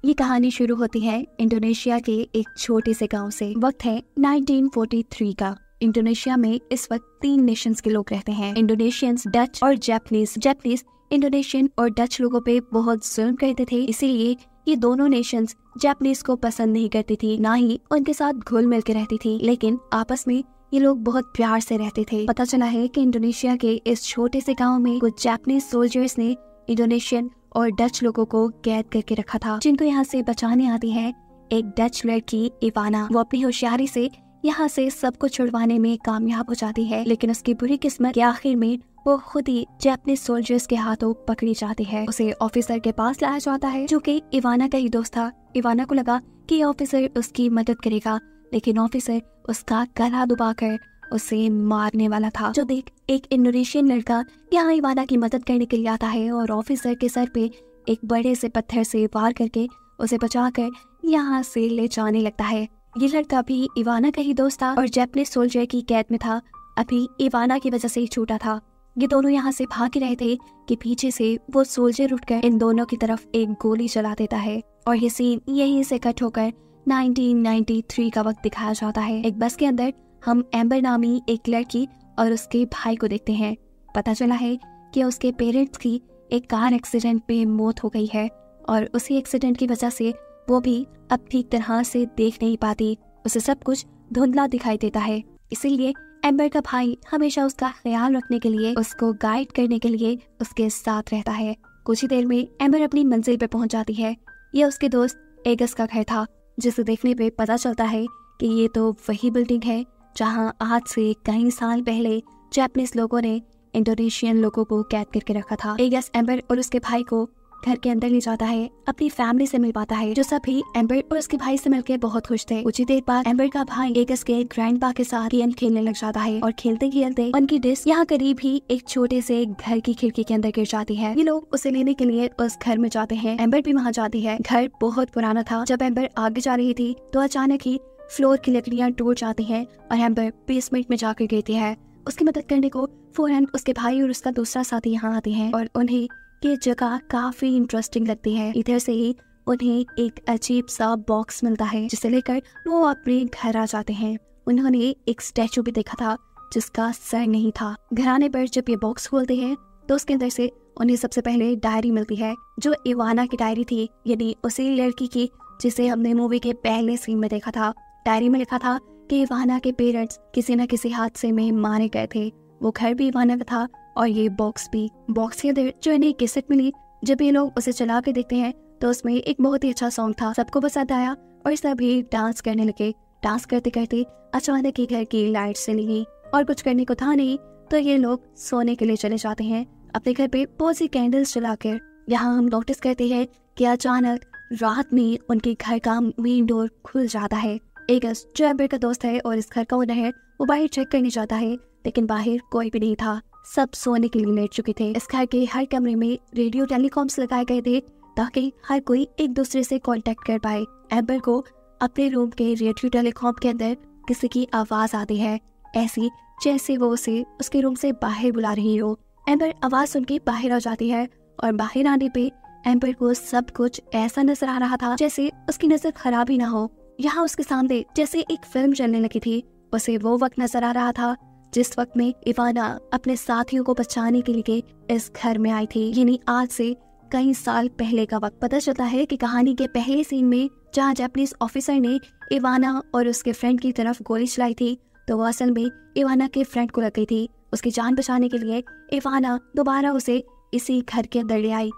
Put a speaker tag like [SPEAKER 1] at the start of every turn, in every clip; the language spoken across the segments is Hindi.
[SPEAKER 1] ये कहानी शुरू होती है इंडोनेशिया के एक छोटे से गांव से। वक्त है 1943 का। इंडोनेशिया में इस वक्त 3 नेशंस के लोग रहते हैं, इंडोनेशियंस, डच और जापानीज। जापानीज इंडोनेशियन और डच लोगों पे बहुत जुल्म करते थे, इसीलिए ये दोनों नेशंस जापानीज को पसंद नहीं करती थी, ना ही उनके साथ घुल मिल के रहती थी। लेकिन आपस में ये लोग बहुत प्यार से रहते थे। पता चला है कि इंडोनेशिया के इस छोटे से गांव में कुछ जापानीज सोल्जर्स ने इंडोनेशियन और डच लोगों को कैद करके रखा था, जिनको यहाँ से बचाने आती है एक डच लड़की इवाना। वो अपनी होशियारी से यहाँ से सबको छुड़वाने में कामयाब हो जाती है, लेकिन उसकी बुरी किस्मत के आखिर में वो खुद ही जापानीज सोल्जर्स के हाथों पकड़ी जाती है। उसे ऑफिसर के पास लाया जाता है, जो कि इवाना का ही दोस्त था। इवाना को लगा कि ऑफिसर उसकी मदद करेगा, लेकिन ऑफिसर उसका गला दबाकर उसे मारने वाला था। जो देख एक इंडोनेशियन लड़का यहाँ इवाना की मदद करने के लिए आता है और ऑफिसर के सर पे एक बड़े से पत्थर से वार करके उसे बचाकर यहाँ से ले जाने लगता है। ये लड़का भी इवाना का ही दोस्त था और जापानीज सोल्जर की कैद में था, अभी इवाना की वजह से ही छूटा था। ये दोनों यहाँ से भाग रहे थे कि पीछे से वो सोल्जर उठकर इन दोनों की तरफ एक गोली चला देता है और ये सीन यहीं से कट होकर 1993 का वक्त दिखाया जाता है। एक बस के अंदर हम एम्बर नामी एक लड़की और उसके भाई को देखते हैं। पता चला है कि उसके पेरेंट्स की एक कार एक्सीडेंट में मौत हो गई है और उसी एक्सीडेंट की वजह से वो भी अब ठीक तरह से देख नहीं पाती, उसे सब कुछ धुंधला दिखाई देता है। इसीलिए एम्बर का भाई हमेशा उसका ख्याल रखने के लिए, उसको गाइड करने के लिए उसके साथ रहता है। कुछ ही देर में एम्बर अपनी मंजिल पे पहुंच जाती है। ये उसके दोस्त एगस का घर था, जिसे देखने पे पता चलता है कि ये तो वही बिल्डिंग है जहां आज से कई साल पहले जापानीज लोगों ने इंडोनेशियन लोगों को कैद करके रखा था। एगस एम्बर और उसके भाई को घर के अंदर ले जाता है, अपनी फैमिली से मिल पाता है, जो सभी एम्बर और उसके भाई से मिलकर बहुत खुश थे। कुछ ही देर बाद एम्बर का भाई एगस के ग्रैंडपा के साथ गेम खेलने लग जाता है और खेलते खेलते उनकी डिस्क यहाँ करीब ही एक छोटे से घर की खिड़की के अंदर गिर जाती है। ये लोग उसे लेने के लिए उस घर में जाते हैं। एम्बर भी वहाँ जाती है। घर बहुत पुराना था। जब एम्बर आगे जा रही थी तो अचानक ही फ्लोर की लकड़ियाँ टूट जाती हैं और एम्बर बेसमेंट में जाकर गिरती है। उसकी मदद करने को फौरन उसके भाई और उसका दूसरा साथी यहाँ आते हैं और उन्हें ये जगह काफी इंटरेस्टिंग लगती है। इधर से ही उन्हें एक अजीब सा बॉक्स मिलता है, जिसे लेकर वो अपने घर आ जाते हैं। उन्होंने एक स्टैचू भी देखा था जिसका सर नहीं था। घर आने पर जब ये बॉक्स खोलते हैं तो उसके अंदर से उन्हें सबसे पहले डायरी मिलती है, जो इवाना की डायरी थी, यानी उसी लड़की की जिसे हमने मूवी के पहले सीन में देखा था। डायरी में लिखा था कि इवाना के पेरेंट्स किसी न किसी हादसे में मारे गए थे। वो घर भी इवाना का था और ये बॉक्स भी। बॉक्स के अंदर जो इन्हें कैसेट मिली, जब ये लोग उसे चला के देखते हैं तो उसमें एक बहुत ही अच्छा सॉन्ग था। सबको पसंद आया और सभी डांस करने लगे। डांस करते करते अचानक ही घर की लाइट चली गई और कुछ करने को था नहीं, तो ये लोग सोने के लिए चले जाते हैं अपने घर पे बहुत सी कैंडल्स जलाकर। यहाँ हम नोटिस करते हैं कि अचानक रात में उनके घर का मेन डोर खुल जाता है। एगस जो एम्बर का दोस्त है और इस घर का ओनर है, वो बाहर चेक करने जाता है, लेकिन बाहर कोई भी नहीं था। सब सोने के लिए लेट चुके थे। इस घर के हर कमरे में रेडियो टेलीकॉम्स लगाए गए थे ताकि हर कोई एक दूसरे से कांटेक्ट कर पाए। एम्बर को अपने रूम के रेडियो टेलीकॉम के अंदर किसी की आवाज आती है, ऐसी जैसे वो उसे उसके रूम से बाहर बुला रही हो। एम्बर आवाज सुन के बाहर आ जाती है और बाहर आने पे एम्बर को सब कुछ ऐसा नजर आ रहा था जैसे उसकी नजर खराब ही ना हो। यहाँ उसके सामने जैसे एक फिल्म चलने लगी थी। उसे वो वक्त नजर आ रहा था जिस वक्त में इवाना अपने साथियों को बचाने के लिए इस घर में आई थी, यानी आज से कई साल पहले का वक्त। पता चलता है कि कहानी के पहले सीन में जहाँ जापानीज ऑफिसर ने इवाना और उसके फ्रेंड की तरफ गोली चलाई थी, तो वो असल में इवाना के फ्रेंड को लग गई थी। उसकी जान बचाने के लिए इवाना दोबारा उसे इसी घर के अंदर ले आई।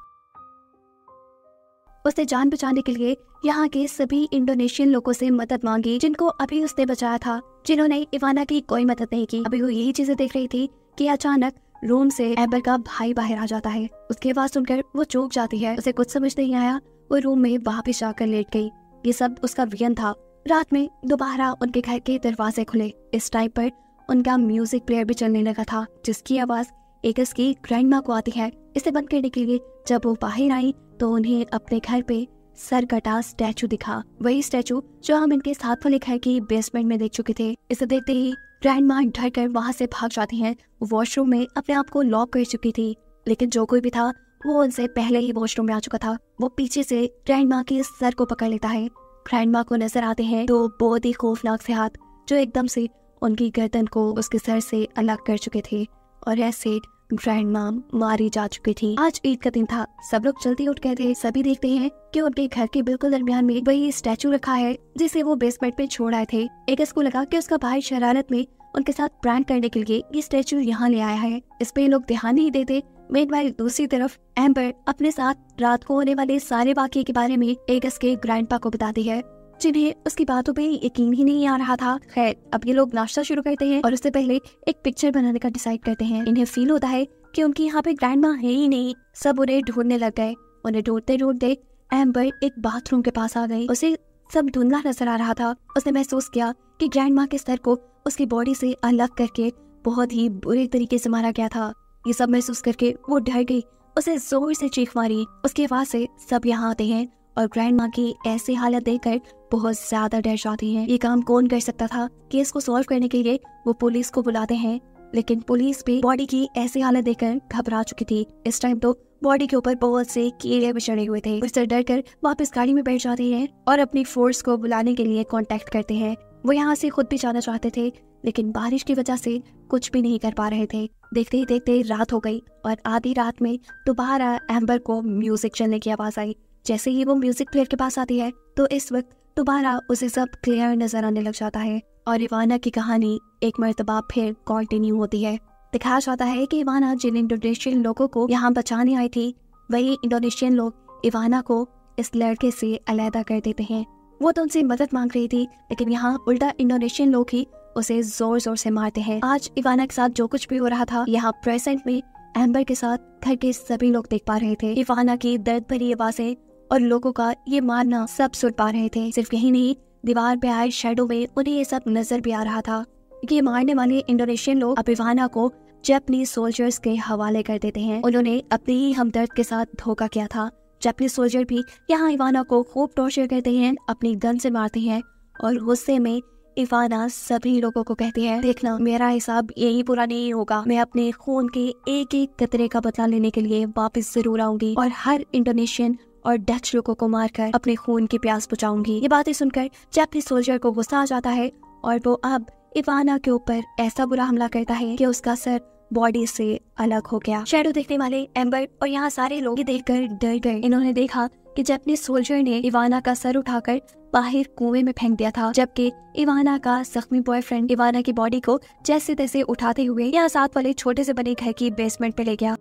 [SPEAKER 1] उसने जान बचाने के लिए यहाँ के सभी इंडोनेशियन लोगों से मदद मांगी, जिनको अभी उसने बचाया था, जिन्होंने इवाना की कोई मदद नहीं की। अभी वो यही चीजें देख रही थी कि अचानक रूम से एम्बर का भाई बाहर आ जाता है। उसकी आवाज सुनकर वो चौंक जाती है। उसे कुछ समझ नहीं आया। वो रूम में वापस जाकर लेट गई। ये सब उसका वियन था। रात में दोबारा उनके घर के दरवाजे खुले। इस टाइम पर उनका म्यूजिक प्लेयर भी चलने लगा था, जिसकी आवाज एगस की ग्रैंडमा को आती है। इसे बंद करने के लिए जब वो बाहर आई तो उन्हें अपने घर पे सर कटा स्टैचू दिखा, वही स्टैचू जो हम इनके साथ वाले घर की बेसमेंट में देख चुके थे। इसे देखते ही ग्रैंडमा डर कर वहाँ से भाग जाती हैं। वो वॉशरूम में अपने आप को लॉक कर चुकी थी, लेकिन जो कोई भी था वो उनसे पहले ही वॉशरूम में आ चुका था। वो पीछे से ग्रैंडमा के सर को पकड़ लेता है। ग्रैंडमा को नजर आते हैं दो बहुत ही खौफनाक से हाथ जो एकदम से उनकी गर्दन को उसके सर से अलग कर चुके थे और ऐसे ग्रैंडमा मारी जा चुकी थी। आज ईद का दिन था, सब लोग जल्दी उठ गए थे। सभी देखते हैं कि उनके घर के बिल्कुल दरमियान में वही स्टैचू रखा है जिसे वो बेसमेंट पे छोड़ आए थे। एगस को लगा कि उसका भाई शरारत में उनके साथ प्रैंक करने के लिए ये स्टैचू यहाँ ले आया है। इस पे लोग ध्यान नहीं देते। मेanwhile दूसरी तरफ एम्बर अपने साथ रात को होने वाले सारे वाक़ये के बारे में एगस के ग्रैंडपा को बताती है, जिन्हें उसकी बातों पे यकीन ही नहीं आ रहा था। खैर, अब ये लोग नाश्ता शुरू करते हैं और उससे पहले एक पिक्चर बनाने का डिसाइड करते हैं। इन्हें फील होता है कि उनकी यहाँ पे ग्रैंडमा है ही नहीं। सब उन्हें ढूंढने लग गए। उन्हें ढूंढते ढूंढते एम्बर एक बाथरूम के पास आ गई। उसे सब धुंधला नजर आ रहा था। उसने महसूस किया कि ग्रैंडमा के सर को उसकी बॉडी से अलग करके बहुत ही बुरे तरीके से मारा गया था। ये सब महसूस करके वो डर गई। उसे जोर से चीख मारी। उसकी आवाज से सब यहाँ आते हैं और ग्रैंडमा की ऐसी हालत देखकर बहुत ज्यादा डर जाती हैं। ये काम कौन कर सकता था? केस को सॉल्व करने के लिए वो पुलिस को बुलाते हैं, लेकिन पुलिस भी बॉडी की ऐसी हालत देखकर घबरा चुकी थी। इस टाइम तो बॉडी के ऊपर बहुत से कीड़े भी चढ़े हुए थे। उससे डर कर वापस गाड़ी में बैठ जाते हैं और अपनी फोर्स को बुलाने के लिए कांटेक्ट करते हैं। वो यहाँ से खुद भी जाना चाहते थे, लेकिन बारिश की वजह से कुछ भी नहीं कर पा रहे थे। देखते ही देखते रात हो गई और आधी रात में दोबारा एम्बर को म्यूजिक चलने की आवाज आई। जैसे ही वो म्यूजिक प्लेयर के पास आती है तो इस वक्त दोबारा उसे सब क्लियर नजर आने लग जाता है और इवाना की कहानी एक मर्तबा फिर कंटिन्यू होती है। दिखाया जाता है कि इवाना जिन इंडोनेशियन लोगों को यहाँ बचाने आई थी, वही इंडोनेशियन लोग इवाना को इस लड़के से अलहदा कर देते हैं। वो तो उनसे मदद मांग रही थी, लेकिन यहाँ उल्टा इंडोनेशियन लोग ही उसे जोर जोर से मारते हैं। आज इवाना के साथ जो कुछ भी हो रहा था यहाँ प्रेजेंट में एम्बर के साथ घर के सभी लोग देख पा रहे थे। इवाना की दर्द भरी आवाजें और लोगों का ये मारना सब सुन पा रहे थे। सिर्फ यही नहीं, दीवार पे आए शेडो में उन्हें ये सब नजर भी आ रहा था। ये मारने वाले इंडोनेशियन लोग अब इवाना को जापानीज सोल्जर्स के हवाले कर देते हैं। उन्होंने अपने ही हमदर्द के साथ धोखा किया था। जापानीज सोल्जर भी यहाँ इवाना को खूब टॉर्चर करते हैं, अपनी गन से मारते हैं और गुस्से में इवाना सभी लोगों को कहती है, देखना मेरा हिसाब यही पूरा नहीं होगा। मैं अपने खून के एक एक कतरे का बदला लेने के लिए वापस जरूर आऊंगी और हर इंडोनेशियन और डच लोगों को मारकर अपने खून की प्यास बुझाऊंगी। ये बातें सुनकर जापानीज सोल्जर को गुस्सा आ जाता है और वो अब इवाना के ऊपर ऐसा बुरा हमला करता है कि उसका सर बॉडी से अलग हो गया। शैडो देखने वाले एम्बर और यहाँ सारे लोग ये देखकर डर गए। इन्होंने देखा कि जापानीज सोल्जर ने इवाना का सर उठाकर बाहर कुएं में फेंक दिया था, जबकि इवाना का जख्मी बॉयफ्रेंड इवाना की बॉडी को जैसे तैसे उठाते हुए यहाँ साथ वाले छोटे से बने घर की बेसमेंट पे ले गया।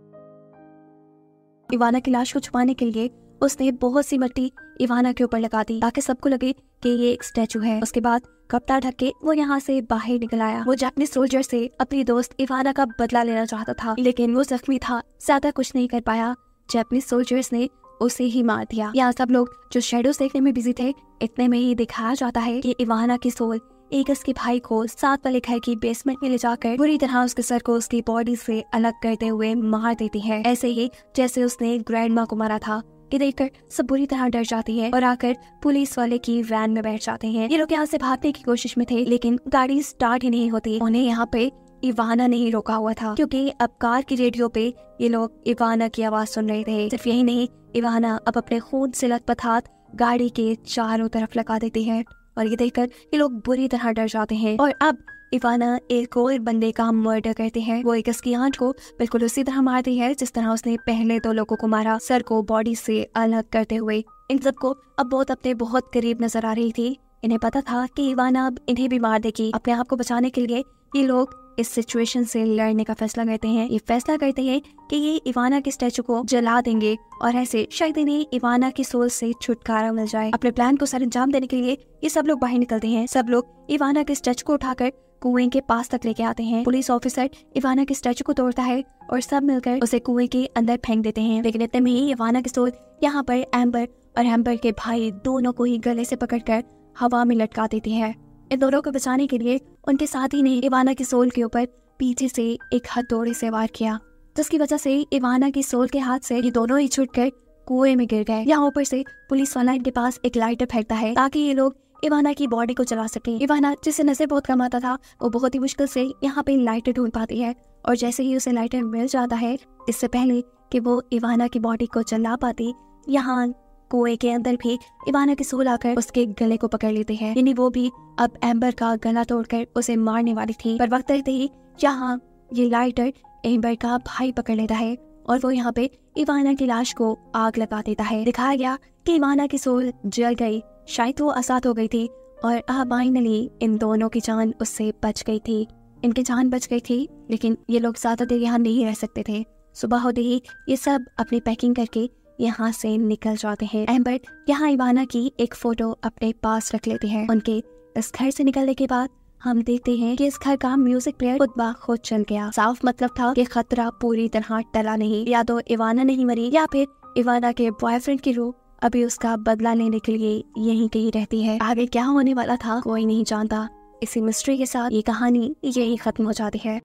[SPEAKER 1] इवाना की लाश को छुपाने के लिए उसने बहुत सी मिट्टी इवाना के ऊपर लगा दी ताकि सबको लगे कि ये एक स्टैचू है। उसके बाद कपड़ा ढक के वो यहाँ से बाहर निकल आया। वो जापानीज सोल्जर से अपनी दोस्त इवाना का बदला लेना चाहता था, लेकिन वो जख्मी था, ज्यादा कुछ नहीं कर पाया। जापानीज सोल्जर्स ने उसे ही मार दिया। यहाँ सब लोग जो शेडोज देखने में बिजी थे, इतने में ही दिखाया जाता है कि इवाना की सोल एगस के भाई को साथ वाले घर की बेसमेंट में ले जाकर बुरी तरह उसके सर को उसकी बॉडी से अलग करते हुए मार देती है, ऐसे ही जैसे उसने ग्रैंडमा को मारा था। ये देखकर सब बुरी तरह डर जाती है और आकर पुलिस वाले की वैन में बैठ जाते हैं। ये लोग यहाँ से भागने की कोशिश में थे, लेकिन गाड़ी स्टार्ट ही नहीं होती। उन्हें यहाँ पे इवाना नहीं रोका हुआ था, क्योंकि अब कार की रेडियो पे ये लोग इवाना की आवाज सुन रहे थे। सिर्फ यही नहीं, इवाना अब अपने खून से लथपथ हाथ गाड़ी के चारों तरफ लगा देती है और ये देखकर ये लोग बुरी तरह डर जाते हैं। और अब इवाना एक और बंदे का मर्डर करते हैं। वो एगस की आंट को बिल्कुल उसी तरह मारती है जिस तरह उसने पहले 2 लोगों को मारा, सर को बॉडी से अलग करते हुए। इन सबको अब अपने बहुत करीब नजर आ रही थी। इन्हें पता था कि इवाना अब इन्हें भी मार देगी। अपने आप को बचाने के लिए ये लोग इस सिचुएशन से लड़ने का फैसला करते हैं। ये फैसला करते हैं कि ये इवाना के स्टैचू को जला देंगे और ऐसे शायद इन्हें इवाना की सोल से छुटकारा मिल जाए। अपने प्लान को सर अंजाम देने के लिए ये सब लोग बाहर निकलते हैं। सब लोग इवाना के स्टैचू को उठाकर कुएं के पास तक लेके आते हैं। पुलिस ऑफिसर इवाना के स्टैचू को तोड़ता है और सब मिलकर उसे कुएं के अंदर फेंक देते हैं। लेकिन इतने में ही इवाना की सोल यहाँ पर एम्बर और एम्बर के भाई दोनों को ही गले से पकड़कर हवा में लटका देती है। इन दोनों को बचाने के लिए उनके साथी ने इवाना की सोल के ऊपर पीछे से एक हथौड़े से वार किया, जिसकी वजह से इवाना की सोल के हाथ से ये दोनों ही छूटकर कुएं में गिर गए। यहाँ ऊपर से पुलिस वाला इनके पास एक लाइटर फेंकता है ताकि ये लोग इवाना की बॉडी को जला सके। इवाना, जिसे नजर बहुत कम आता था, वो बहुत ही मुश्किल से यहाँ पे लाइटर ढूंढ पाती है और जैसे ही उसे लाइटर मिल जाता है, इससे पहले कि वो इवाना की बॉडी को जला पाती, यहाँ कुएं के अंदर भी इवाना की सोल आकर उसके गले को पकड़ लेते हैं। यानी वो भी अब एम्बर का गला तोड़कर उसे मारने वाली थी। पर वक्त रहते ही यहाँ ये लाइटर एम्बर का भाई पकड़ लेता है और वो यहाँ पे इवाना की लाश को आग लगा देता है। दिखाया गया कि इवाना की सोल जल गई, शायद वो आजाद हो गई थी और फाइनली इन दोनों की जान उससे बच गई थी। इनकी जान बच गई थी, लेकिन ये लोग ज्यादा देर यहाँ नहीं रह सकते थे। सुबह होते ही ये सब अपनी पैकिंग करके यहाँ से निकल जाते हैं। एम्बर यहाँ इवाना की एक फोटो अपने पास रख लेते हैं। उनके इस घर से निकलने के बाद हम देखते हैं कि इस घर का म्यूजिक प्लेयर खुद ब खुद चल गया। साफ मतलब था कि खतरा पूरी तरह टला नहीं। या तो इवाना नहीं मरी या फिर इवाना के बॉयफ्रेंड की रूह अभी उसका बदला लेने के लिए यहीं कहीं रहती है। आगे क्या होने वाला था कोई नहीं जानता। इसी मिस्ट्री के साथ ये कहानी यही खत्म हो जाती है।